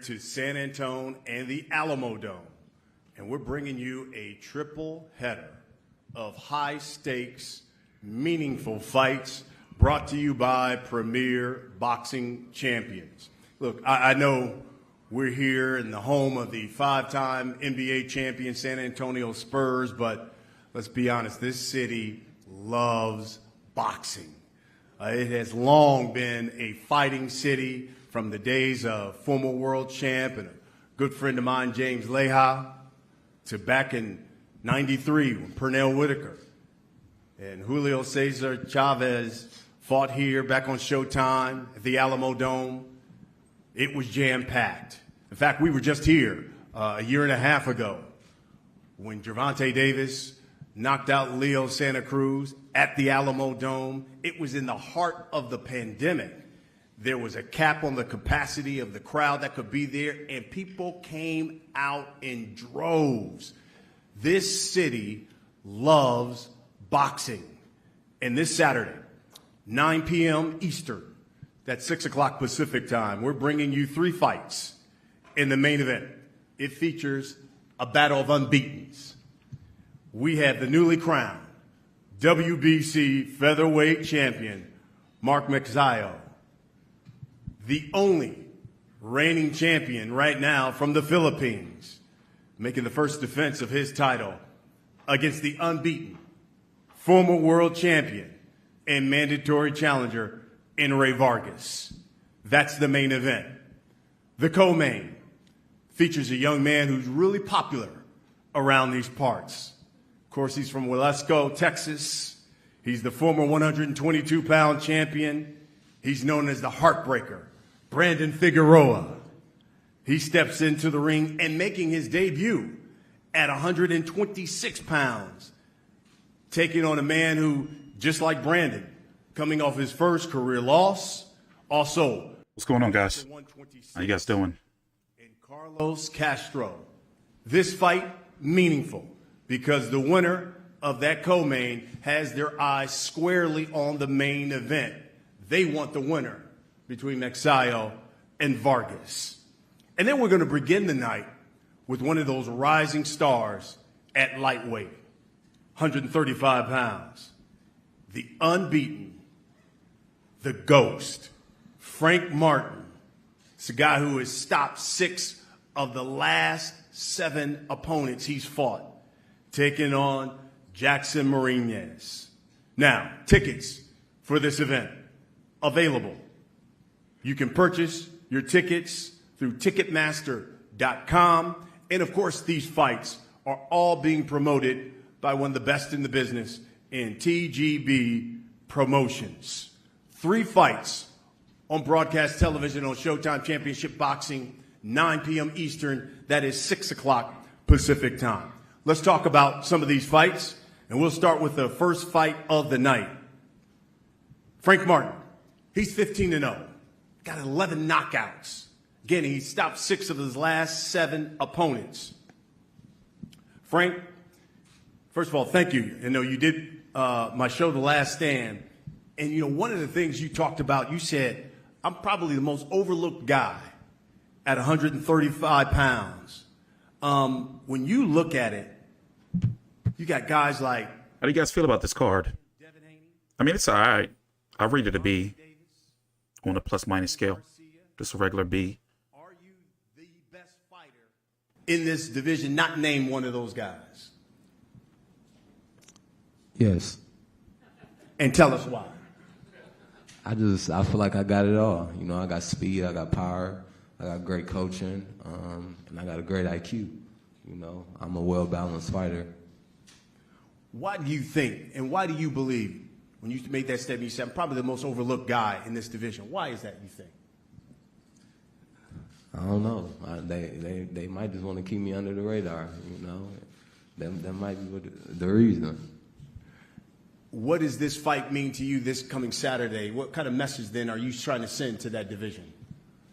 to San Antonio and the Alamo Dome, and we're bringing you a triple header of high-stakes, meaningful fights brought to you by Premier Boxing Champions. Look, I know we're here in the home of the five-time NBA champion San Antonio Spurs, but let's be honest, this city loves boxing. It has long been a fighting city from the days of former world champ and a good friend of mine, James Leha, to back in '93 when Pernell Whitaker and Julio Cesar Chavez fought here back on Showtime at the Alamo Dome. It was jam-packed. In fact, we were just here a year and a half ago when Gervonta Davis knocked out Leo Santa Cruz at the Alamo Dome. It was in the heart of the pandemic. There was a cap on the capacity of the crowd that could be there, and people came out in droves. This city loves boxing. And this Saturday, 9 p.m. Eastern, that's 6 o'clock Pacific time, we're bringing you 3 fights in the main event. It features a battle of unbeatens. We have the newly crowned WBC featherweight champion, Mark Magsayo, the only reigning champion right now from the Philippines, making the first defense of his title against the unbeaten former world champion and mandatory challenger in Vargas. That's the main event. The co-main features a young man who's really popular around these parts. Of course, he's from Wilesco, Texas. He's the former 122-pound champion. He's known as the Heartbreaker, Brandon Figueroa. He steps into the ring and making his debut at 126 pounds, taking on a man who, just like Brandon, coming off his first career loss, also. What's going on, guys? How you guys doing? And Carlos Castro. This fight, meaningful, because the winner of that co-main has their eyes squarely on the main event. They want the winner between Magsayo and Vargas. And then we're going to begin the night with one of those rising stars at lightweight, 135 pounds. The unbeaten, the ghost, Frank Martin. It's a guy who has stopped 6 of the last 7 opponents he's fought, taking on Jackson Marinez. Now, tickets for this event available. You can purchase your tickets through Ticketmaster.com. And of course, these fights are all being promoted by one of the best in the business in TGB Promotions. 3 fights on broadcast television on Showtime Championship Boxing, 9 p.m. Eastern. That is 6 o'clock Pacific time. Let's talk about some of these fights, and we'll start with the first fight of the night. Frank Martin, he's 15-0, got 11 knockouts. Again, he stopped 6 of his last 7 opponents. Frank, first of all, thank you. You know, you did my show, The Last Stand, and, one of the things you talked about, you said, I'm probably the most overlooked guy at 135 pounds. When you look at it, you got guys like... How do you guys feel about this card? I mean, it's all right. I rate it a B on a plus-minus scale. Just a regular B. Are you the best fighter in this division? Not name one of those guys. Yes. And tell us why. I feel like I got it all. I got speed, I got power, I got great coaching, and I got a great IQ. I'm a well-balanced fighter. Why do you think, and why do you believe, when you made that statement, you said, I'm probably the most overlooked guy in this division? Why is that, you think? I don't know. They might just want to keep me under the radar, That might be the reason. What does this fight mean to you this coming Saturday? What kind of message, then, are you trying to send to that division?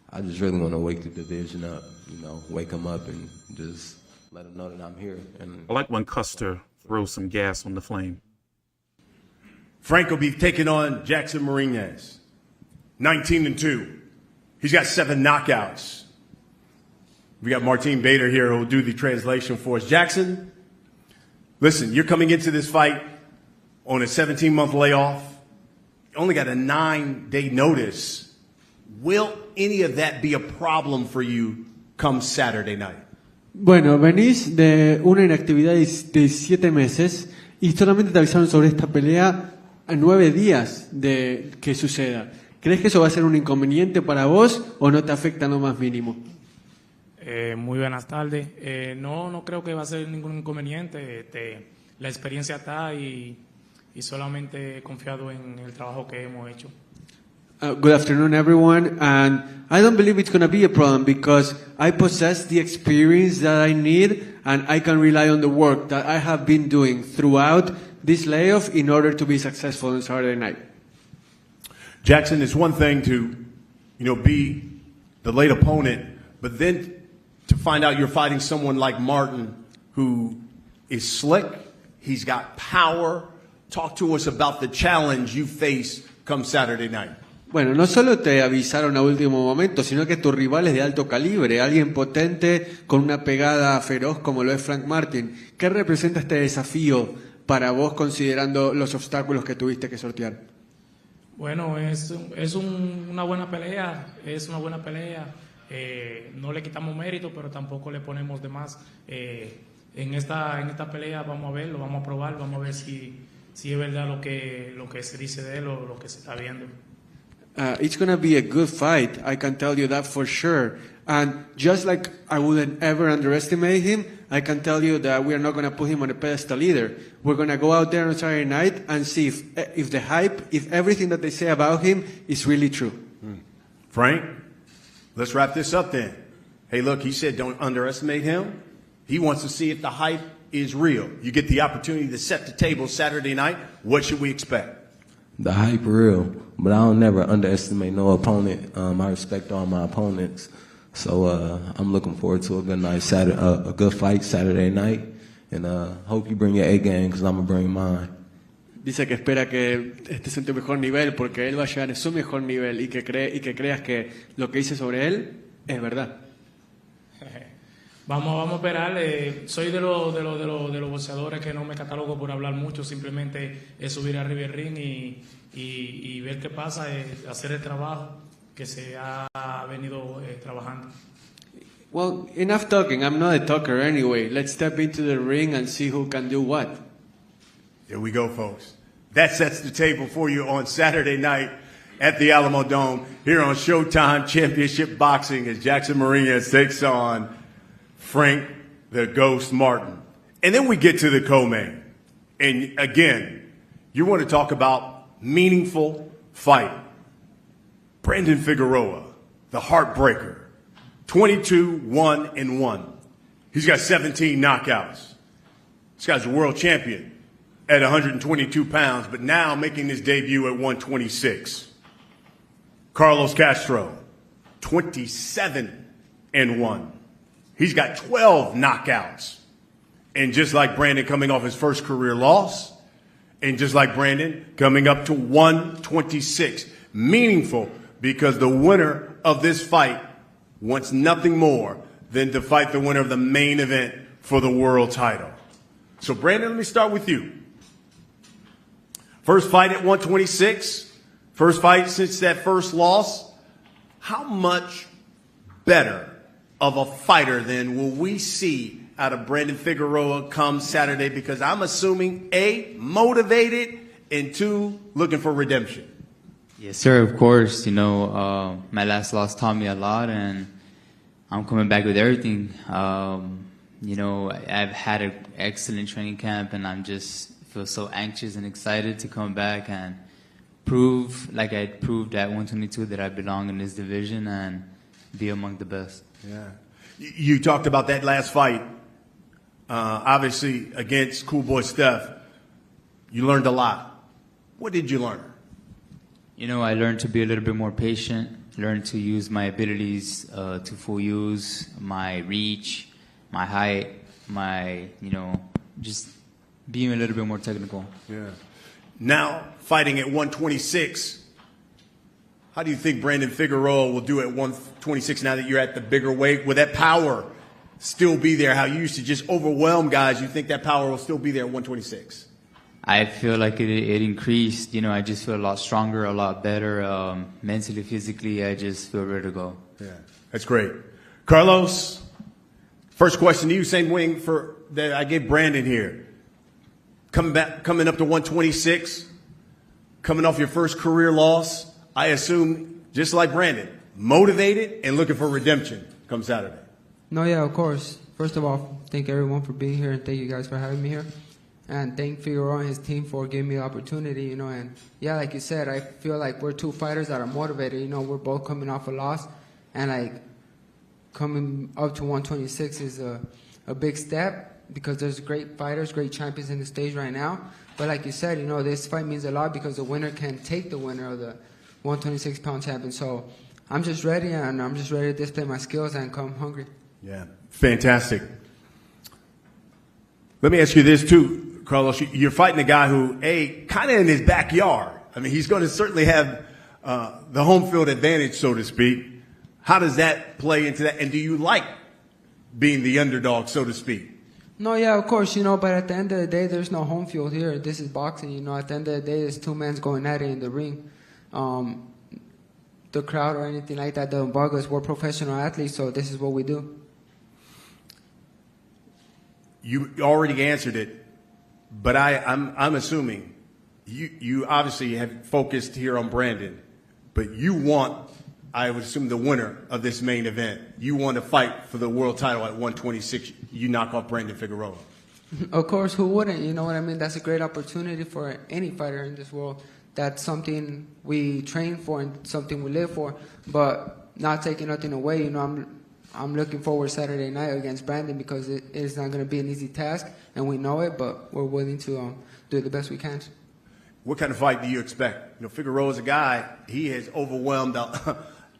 I just really want to wake the division up, wake them up and just let them know that I'm here. And I like when Custer throws some gas on the flame. Frank will be taking on Jackson Marinez, 19-2. He's got 7 knockouts. We got Martin Bader here who will do the translation for us. Jackson, listen, you're coming into this fight on a 17-month layoff. You only got a 9-day notice. Will any of that be a problem for you come Saturday night? Bueno, venís de una inactividad de 7 meses y solamente te avisaron sobre esta pelea a 9 días de que suceda. ¿Crees que eso va a ser un inconveniente para vos o no te afecta en lo más mínimo? Muy buenas tardes. No creo que va a ser ningún inconveniente. La experiencia está y solamente he confiado en el trabajo que hemos hecho. Good afternoon, everyone. And I don't believe it's going to be a problem because I possess the experience that I need and I can rely on the work that I have been doing throughout this layoff in order to be successful on Saturday night. Jackson, it's one thing to, be the late opponent, but then to find out you're fighting someone like Martin who is slick, he's got power. Talk to us about the challenge you face come Saturday night. Bueno, no solo te avisaron a último momento, sino que tu rival es de alto calibre, alguien potente con una pegada feroz como lo es Frank Martin. ¿Qué representa este desafío para vos considerando los obstáculos que tuviste que sortear? Bueno, es una buena pelea, no le quitamos mérito, pero tampoco le ponemos de más. En esta pelea vamos a verlo, vamos a probar, vamos a ver si es verdad lo que se dice de él o lo que se está viendo. It's going to be a good fight, I can tell you that for sure. And just like I wouldn't ever underestimate him, I can tell you that we are not going to put him on a pedestal either. We're going to go out there on Saturday night and see if the hype, if everything that they say about him is really true. Frank, let's wrap this up then. Hey, look, he said don't underestimate him. He wants to see if the hype is real. You get the opportunity to set the table Saturday night. What should we expect? The hype real, but I don't never underestimate no opponent. I respect all my opponents. So I'm looking forward to a good night, a good fight Saturday night, and hope you bring your A game because I'm gonna bring mine. Dice que espera que estés en tu mejor nivel porque él va a llegar en su mejor nivel y que creas que lo que dice sobre él es verdad. Vamos a esperar. Soy de los boxeadores que no me catalogo por hablar mucho, simplemente es subir arriba del ring y ver qué pasa, hacer el trabajo que se ha venido trabajando. Well, enough talking. I'm not a talker anyway. Let's step into the ring and see who can do what. There we go, folks. That sets the table for you on Saturday night at the Alamo Dome here on Showtime Championship Boxing as Jackson Marinez takes on Frank the Ghost Martin. And then we get to the co-main. And again, you want to talk about meaningful fight. Brandon Figueroa, the heartbreaker, 22-1-1. He's got 17 knockouts. This guy's a world champion at 122 pounds, but now making his debut at 126. Carlos Castro, 27-1. He's got 12 knockouts. And just like Brandon coming off his first career loss, and just like Brandon coming up to 126. Meaningful because the winner of this fight wants nothing more than to fight the winner of the main event for the world title. So Brandon, let me start with you. First fight at 126, first fight since that first loss. How much better of a fighter then will we see out of Brandon Figueroa come Saturday? Because I'm assuming A, motivated, and 2, looking for redemption. Yes, sir, of course. My last loss taught me a lot, and I'm coming back with everything. I've had an excellent training camp, and I'm just feel so anxious and excited to come back and prove, like I proved at 122, that I belong in this division and be among the best. Yeah. You talked about that last fight, obviously against Cool Boy Steph. You learned a lot. What did you learn? I learned to be a little bit more patient, learned to use my abilities to full use, my reach, my height, just being a little bit more technical. Yeah. Now, fighting at 126, How do you think Brandon Figueroa will do at 126 now that you're at the bigger weight? Will that power still be there? How you used to just overwhelm guys, you think that power will still be there at 126? I feel like it increased. You know, I just feel a lot stronger, a lot better. Mentally, physically, I just feel ready to go. Yeah, that's great. Carlos, first question to you, same wing that I gave Brandon here. Coming up to 126, coming off your first career loss, I assume, just like Brandon, motivated and looking for redemption come Saturday. No, yeah, of course. First of all, thank everyone for being here, and thank you guys for having me here. And thank Figueroa and his team for giving me the opportunity, you know. And, yeah, like you said, I feel like we're two fighters that are motivated. You know, we're both coming off a loss. And, like, coming up to 126 is a big step because there's great fighters, great champions in the stage right now. But like you said, you know, this fight means a lot because the winner can take the winner of the 126-pound champion. So I'm just ready, and I'm just ready to display my skills and come hungry. Yeah, fantastic. Let me ask you this, too. Carlos, you're fighting a guy who, kind of in his backyard. I mean, he's going to certainly have the home field advantage, so to speak. How does that play into that? And do you like being the underdog, so to speak? No, yeah, of course, you know, but at the end of the day, there's no home field here. This is boxing, you know. At the end of the day, there's two men going at it in the ring. The crowd or anything like that, the Vargas, we're professional athletes, so this is what we do. You already answered it. But I'm assuming you obviously have focused here on Brandon, but you want, I would assume, the winner of this main event. You want to fight for the world title at 126. You knock off Brandon Figueroa. Of course, who wouldn't? You know what I mean? That's a great opportunity for any fighter in this world. That's something we train for and something we live for, but not taking nothing away. You know, I'm looking forward Saturday night against Brandon because it is not going to be an easy task, and we know it, but we're willing to do the best we can. What kind of fight do you expect? You know, Figueroa's a guy, he has overwhelmed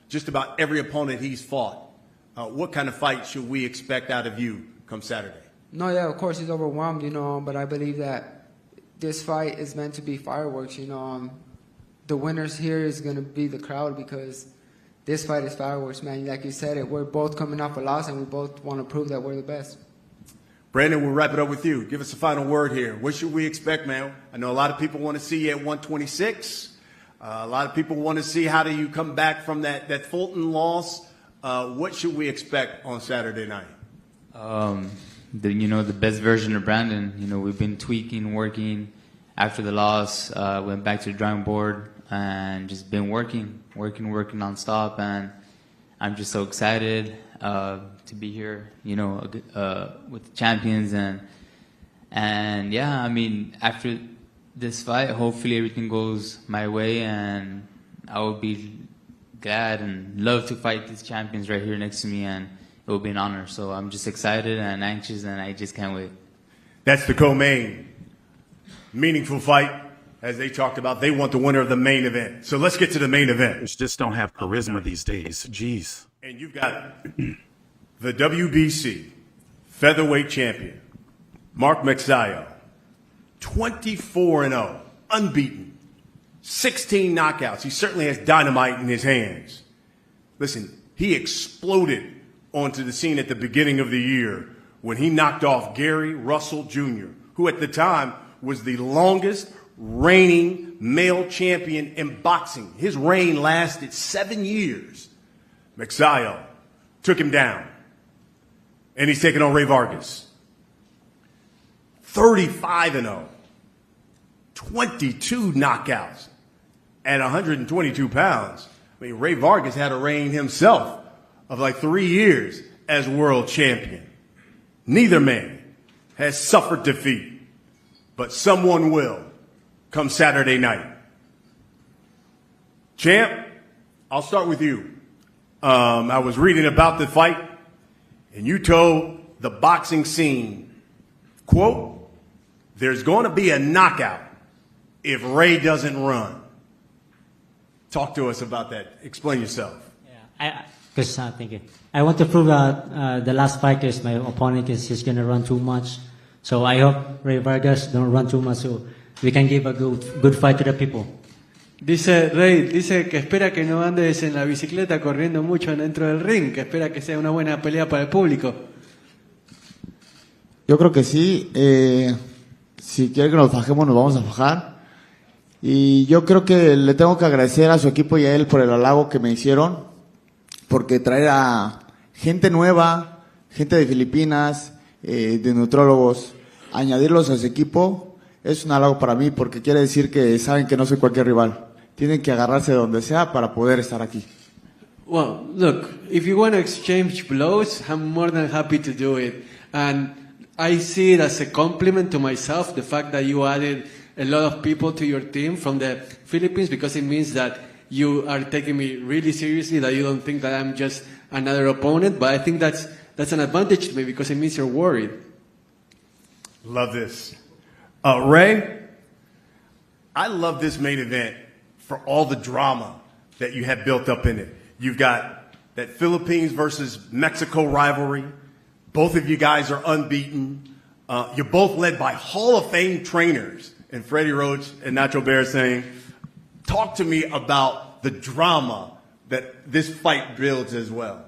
just about every opponent he's fought. What kind of fight should we expect out of you come Saturday? No, yeah, of course he's overwhelmed, you know, but I believe that this fight is meant to be fireworks, you know. The winners here is going to be the crowd because this fight is fireworks, man. Like you said, we're both coming off a loss, and we both want to prove that we're the best. Brandon, we'll wrap it up with you. Give us a final word here. What should we expect, man? I know a lot of people want to see you at 126. A lot of people want to see how do you come back from that Fulton loss. What should we expect on Saturday night? The best version of Brandon. You know, we've been tweaking, working. After the loss, went back to the drawing board and just been working nonstop. And I'm just so excited to be here, you know, with the champions. And yeah, I mean, after this fight, hopefully everything goes my way, and I will be glad and love to fight these champions right here next to me, and it will be an honor. So I'm just excited and anxious, and I just can't wait. That's the co-main. Meaningful fight, as they talked about. They want the winner of the main event. So let's get to the main event. Just don't have charisma these days. Jeez. And you've got the WBC featherweight champion, Mark Magsayo, 24-0, unbeaten, 16 knockouts. He certainly has dynamite in his hands. Listen, he exploded onto the scene at the beginning of the year when he knocked off Gary Russell Jr., who at the time was the longest reigning male champion in boxing. His reign lasted 7 years. Magsayo took him down. And he's taking on Ray Vargas. 35-0. 22 knockouts at 122 pounds. I mean, Ray Vargas had a reign himself of like 3 years as world champion. Neither man has suffered defeat, but someone will come Saturday night. Champ, I'll start with you. I was reading about the fight, and you told the boxing scene, quote, "There's going to be a knockout if Ray doesn't run." Talk to us about that. Explain yourself. Yeah, thank you. I want to prove that the last fight is my opponent is just going to run too much. So I hope Ray Vargas don't run too much so we can give a good fight to the people. Dice Rey, dice que espera que no andes en la bicicleta corriendo mucho dentro del ring, que espera que sea una buena pelea para el público. Yo creo que sí. Si quiere que nos fajemos, nos vamos a fajar. Y yo creo que le tengo que agradecer a su equipo y a él por el halago que me hicieron, porque traer a gente nueva, gente de Filipinas, de nutrólogos, añadirlos a su equipo, es un halago para mí, porque quiere decir que saben que no soy cualquier rival. Tienen que agarrarse de donde sea para poder estar aquí. Well, look, if you want to exchange blows, I'm more than happy to do it. And I see it as a compliment to myself, the fact that you added a lot of people to your team from the Philippines, because it means that you are taking me really seriously, that you don't think that I'm just another opponent. But I think that's an advantage to me, because it means you're worried. Love this. Ray, I love this main event for all the drama that you have built up in it. You've got that Philippines versus Mexico rivalry. Both of you guys are unbeaten. You're both led by Hall of Fame trainers, and Freddie Roach and Nacho Bear saying, talk to me about the drama that this fight builds as well.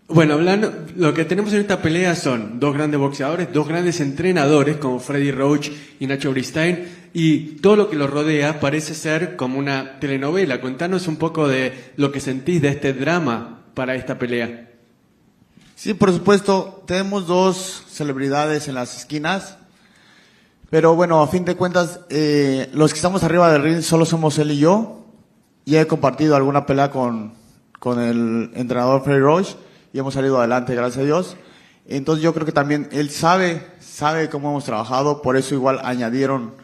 Bueno, hablando, lo que tenemos en esta pelea son dos grandes boxeadores, dos grandes entrenadores como Freddie Roach y Nacho Bristein, y todo lo que los rodea parece ser como una telenovela. Contanos un poco de lo que sentís de este drama para esta pelea. Sí, por supuesto, tenemos dos celebridades en las esquinas, pero bueno, a fin de cuentas, los que estamos arriba del ring solo somos él y yo. Ya he compartido alguna pelea con el entrenador Freddie Roach y hemos salido adelante, gracias a Dios. Entonces yo creo que también él sabe cómo hemos trabajado, por eso igual añadieron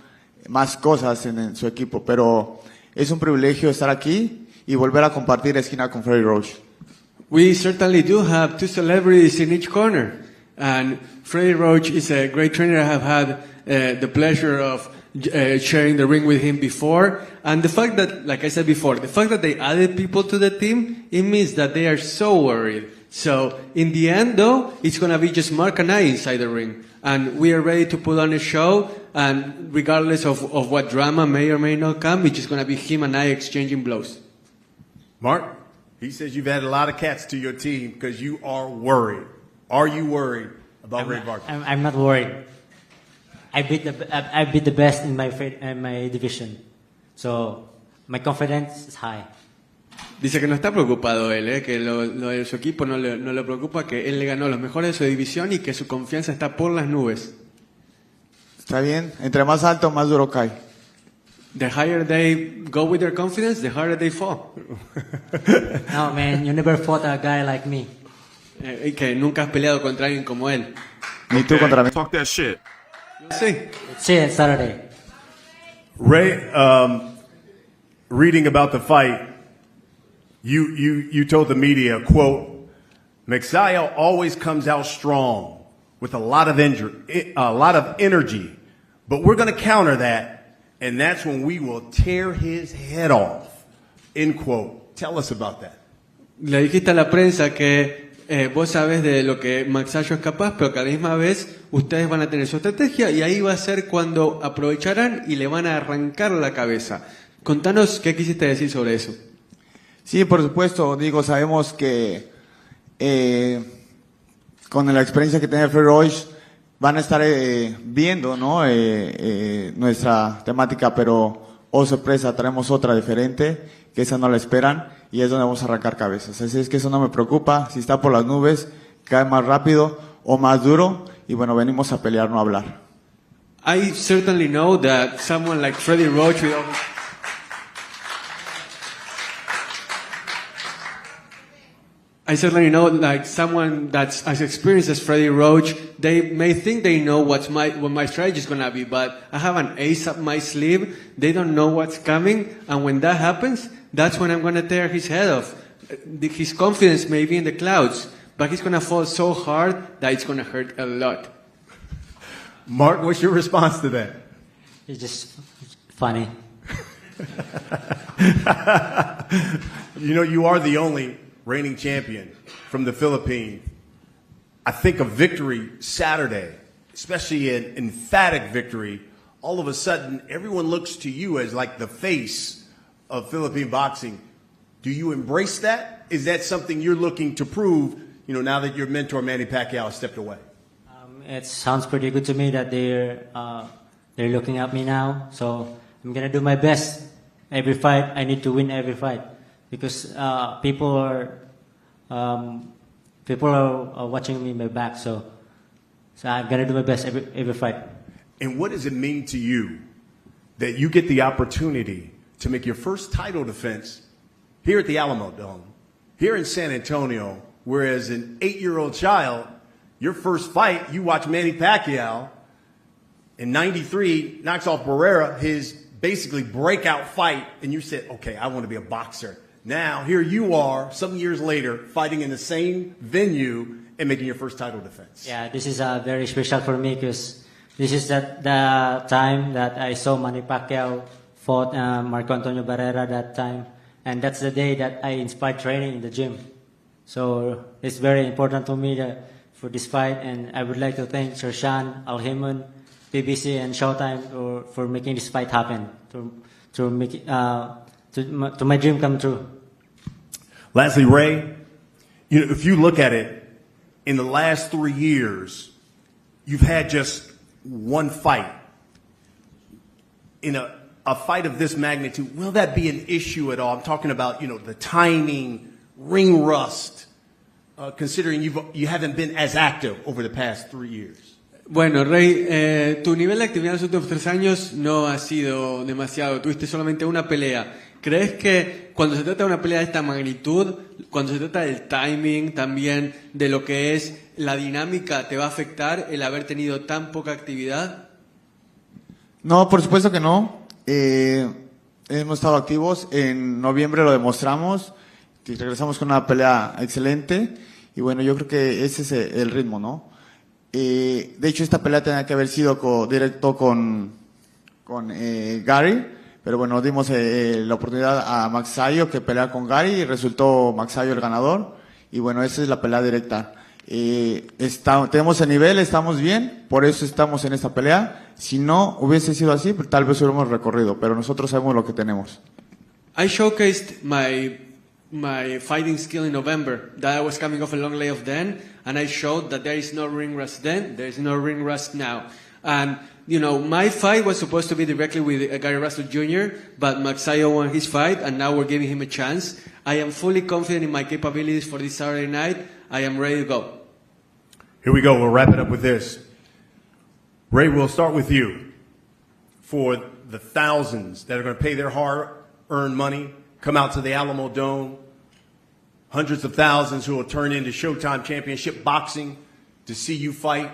más cosas en su equipo, pero es un privilegio estar aquí y volver a compartir esquina con Freddie Roach. We certainly do have two celebrities in each corner, and Freddie Roach is a great trainer. I have had the pleasure of sharing the ring with him before, and the fact that, like I said before, the fact that they added people to the team, it means that they are so worried. So in the end, though, it's going to be just Mark and I inside the ring, and we are ready to put on a show, and regardless of what drama may or may not come, it's just going to be him and I exchanging blows. Mark, he says you've added a lot of cats to your team because you are worried. Are you worried about Ray Vargas? I'm not worried. I beat the best in my division, so my confidence is high. Dice que no está preocupado él, que lo de su equipo no le preocupa, que él le ganó a los mejores de su división y que su confianza está por las nubes. Está bien, entre más alto, más duro cae. The higher they go with their confidence, the harder they fall. No, man, you never fought a guy like me. Y que nunca has peleado contra alguien como él. Ni tú contra mí. Talk that shit. Sí. See you Saturday. Ray, reading about the fight, you told the media, quote, Magsayo always comes out strong with a lot of energy, but we're going to counter that, and that's when we will tear his head off, end quote. Tell us about that. Le dijiste a la prensa que vos sabés de lo que Magsayo es capaz, pero que a la misma vez ustedes van a tener su estrategia y ahí va a ser cuando aprovecharán y le van a arrancar la cabeza. Contanos qué quisiste decir sobre eso. Sí, por supuesto, digo, sabemos que con la experiencia que tiene Freddie Roach van a estar viendo, ¿no? Nuestra temática, pero oh sorpresa, traemos otra diferente, que esa no la esperan y es donde vamos a arrancar cabezas. Así es que eso no me preocupa, si está por las nubes, cae más rápido o más duro y bueno, venimos a pelear, no a hablar. I certainly know that someone like Freddie Roach with all I certainly know, like someone that's as experienced as Freddie Roach, they may think they know what my strategy is going to be, but I have an ace up my sleeve. They don't know what's coming, and when that happens, that's when I'm going to tear his head off. His confidence may be in the clouds, but he's going to fall so hard that it's going to hurt a lot. Mark, what's your response to that? It's just funny. You know, you are the only reigning champion from the Philippines. I think a victory Saturday, especially an emphatic victory, all of a sudden everyone looks to you as like the face of Philippine boxing. Do you embrace that? Is that something you're looking to prove, now that your mentor Manny Pacquiao has stepped away? It sounds pretty good to me that they're looking at me now. So I'm gonna do my best. Every fight, I need to win every fight because people are watching me in my back. So I'm gonna do my best every fight. And what does it mean to you that you get the opportunity to make your first title defense here at the Alamo Dome, here in San Antonio, whereas an 8-year-old child, your first fight, you watch Manny Pacquiao in 93, knocks off Barrera, his basically breakout fight, and you said, okay, I want to be a boxer. Now, here you are, some years later, fighting in the same venue and making your first title defense. Yeah, this is very special for me because this is the time that I saw Manny Pacquiao fought Marco Antonio Barrera that time. And that's the day that I inspired training in the gym. So it's very important to me for this fight. And I would like to thank Sir Sean, Al Heyman, BBC, and Showtime for making this fight happen, to make it, to my dream come true. Lastly, Ray, if you look at it, in the last 3 years, you've had just one fight. In a fight of this magnitude, will that be an issue at all? I'm talking about, the timing, ring rust, considering you haven't been as active over the past 3 years. Bueno, Rey, tu nivel de actividad en los últimos 3 años no ha sido demasiado. Tuviste solamente una pelea. ¿Crees que cuando se trata de una pelea de esta magnitud, cuando se trata del timing, también de lo que es la dinámica, te va a afectar el haber tenido tan poca actividad? No, por supuesto que no. Hemos estado activos. En noviembre lo demostramos. Y regresamos con una pelea excelente. Y bueno, yo creo que ese es el ritmo, ¿no? De hecho, esta pelea tenía que haber sido directo con Gary, pero bueno, dimos la oportunidad a Magsayo que pelea con Gary y resultó Magsayo el ganador. Y bueno, esa es la pelea directa. Tenemos el nivel, estamos bien, por eso estamos en esta pelea. Si no hubiese sido así, tal vez hubiéramos recorrido, pero nosotros sabemos lo que tenemos. I showcased my fighting skill in November, that I was coming off a long layoff then, and I showed that there is no ring rust then, there is no ring rust now. And, my fight was supposed to be directly with Gary Russell Jr., but Magsayo won his fight, and now we're giving him a chance. I am fully confident in my capabilities for this Saturday night. I am ready to go. Here we go. We'll wrap it up with this. Ray, we'll start with you. For the thousands that are going to pay their hard-earned money, come out to the Alamo Dome, hundreds of thousands who will turn into Showtime Championship Boxing to see you fight,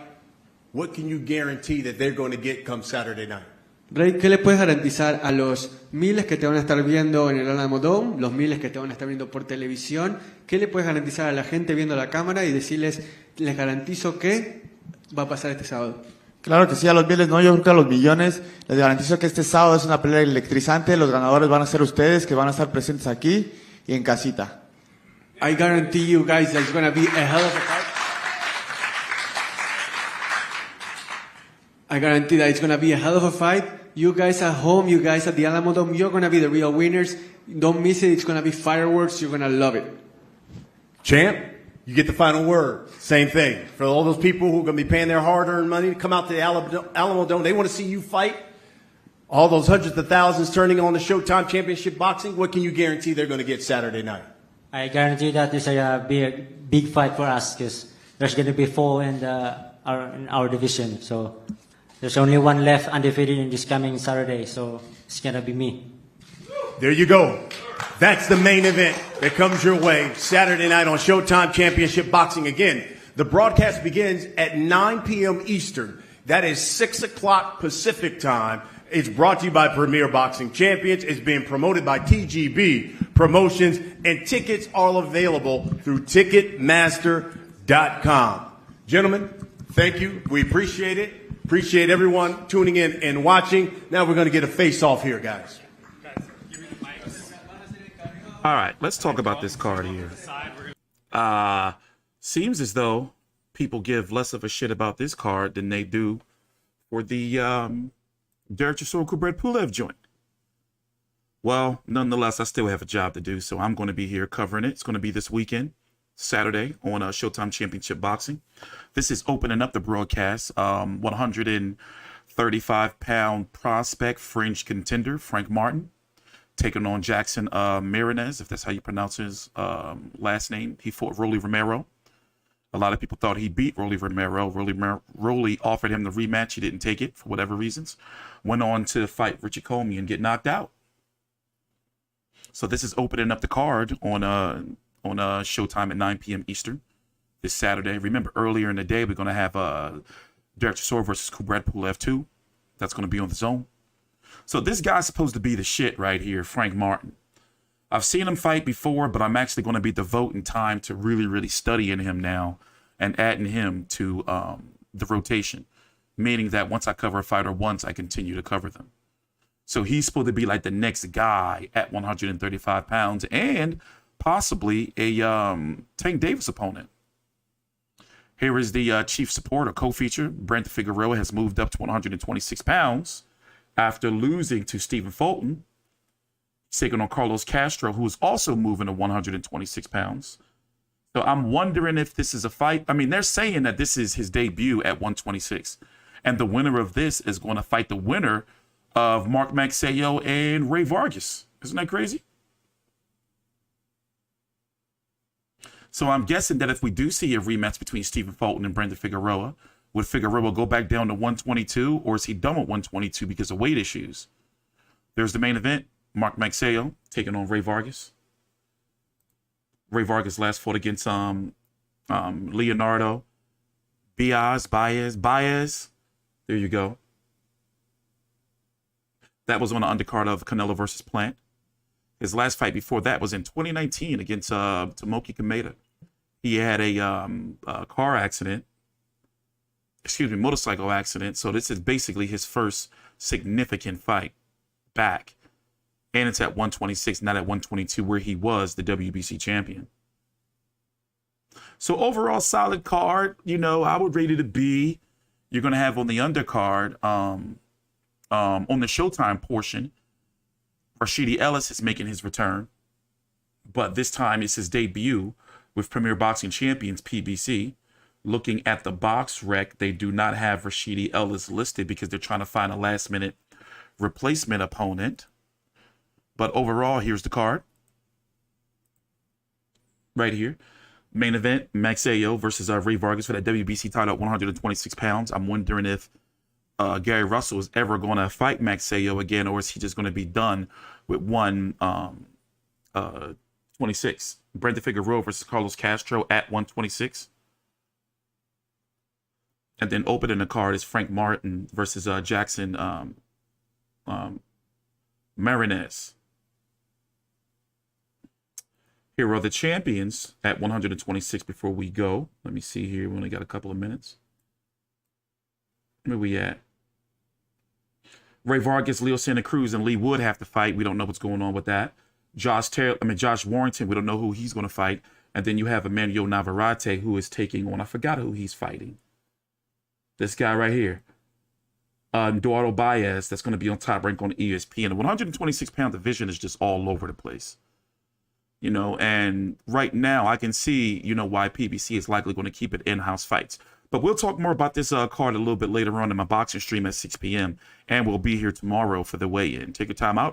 what can you guarantee that they're going to get come Saturday night? Ray, ¿qué le puedes garantizar a los miles que te van a estar viendo en el Alamo Dome, los miles que te van a estar viendo por televisión? ¿Qué le puedes garantizar a la gente viendo la cámara y decirles, les garantizo que va a pasar este sábado? Claro que sí, a los miles no, yo creo que a los millones les garantizo que este sábado es una pelea electrizante, los ganadores van a ser ustedes que van a estar presentes aquí y en casita. I guarantee you guys that it's going to be a hell of a fight. I guarantee that it's going to be a hell of a fight. You guys at home, you guys at the Alamo Dome, you're going to be the real winners. Don't miss it. It's going to be fireworks. You're going to love it. Champ, you get the final word. Same thing. For all those people who are going to be paying their hard-earned money to come out to the Alamo Dome, they want to see you fight. All those hundreds of thousands turning on the Showtime Championship Boxing, what can you guarantee they're going to get Saturday night? I guarantee that this is a big fight for us because there's going to be 4 in our division. So there's only one left undefeated in this coming Saturday. So it's going to be me. There you go. That's the main event that comes your way Saturday night on Showtime Championship Boxing. Again, the broadcast begins at 9 p.m. Eastern. That is 6 o'clock Pacific time. It's brought to you by Premier Boxing Champions. It's being promoted by TGB Promotions, and tickets are available through Ticketmaster.com. Gentlemen, thank you. We appreciate it. Appreciate everyone tuning in and watching. Now we're going to get a face-off here, guys. All right, let's talk about this card here. Seems as though people give less of a shit about this card than they do for the Derek Chisora Kubrat Pulev joint. Well, nonetheless, I still have a job to do, so I'm going to be here covering it. It's going to be this weekend, Saturday, on Showtime Championship Boxing. This is opening up the broadcast. 135-pound prospect, fringe contender, Frank Martin, taking on Jackson Marinez, if that's how you pronounce his last name. He fought Rolly Romero. A lot of people thought he beat Rolly Romero. Rolly offered him the rematch. He didn't take it for whatever reasons. Went on to fight Richie Comey and get knocked out. So this is opening up the card on Showtime at 9 p.m. Eastern this Saturday. Remember, earlier in the day, we're going to have Derek Chisora versus Kubrat Pulev 2. That's going to be on the zone. So this guy's supposed to be the shit right here, Frank Martin. I've seen him fight before, but I'm actually going to be devoting time to really, really studying him now and adding him to the rotation, meaning that once I cover a fighter once, I continue to cover them. So he's supposed to be like the next guy at 135 pounds and possibly a Tank Davis opponent. Here is the chief support or co-feature. Brandon Figueroa has moved up to 126 pounds after losing to Stephen Fulton. He's taking on Carlos Castro, who is also moving to 126 pounds. So I'm wondering if this is a fight. I mean, they're saying that this is his debut at 126. And the winner of this is going to fight the winner of Mark Magsayo and Ray Vargas. Isn't that crazy? So I'm guessing that if we do see a rematch between Stephen Fulton and Brandon Figueroa, would Figueroa go back down to 122, or is he done with 122 because of weight issues? There's the main event. Mark Magsayo taking on Ray Vargas. Ray Vargas last fought against Leonardo Baez. There you go. That was on the undercard of Canelo versus Plant. His last fight before that was in 2019 against Tomoki Kameda. He had a motorcycle accident. So this is basically his first significant fight back. And it's at 126, not at 122, where he was the WBC champion. So overall, solid card. You know, I would rate it a B. You're going to have on the undercard, on the Showtime portion, Rashidi Ellis is making his return. But this time it's his debut with Premier Boxing Champions, PBC. Looking at the box rec, they do not have Rashidi Ellis listed because they're trying to find a last-minute replacement opponent. But overall, here's the card. Right here. Main event, Magsayo versus Ray Vargas for that WBC title at 126 pounds. I'm wondering if Gary Russell is ever going to fight Magsayo again, or is he just going to be done with 126? Brandon Figueroa versus Carlos Castro at 126. And then opening the card is Frank Martin versus Jackson Marinez. Here are the champions at 126 before we go. Let me see here. We only got a couple of minutes. Where we at? Ray Vargas, Leo Santa Cruz, and Lee Wood have to fight. We don't know what's going on with that. Josh Warrington, we don't know who he's going to fight. And then you have Emmanuel Navarrete, who is taking on, I forgot who he's fighting. This guy right here. Eduardo Baez, that's going to be on Top Rank on ESPN. The 126-pound division is just all over the place. You know, and right now I can see, you know, why PBC is likely going to keep it in-house fights. But we'll talk more about this card a little bit later on in my boxing stream at 6 p.m. And we'll be here tomorrow for the weigh-in. Take your time out.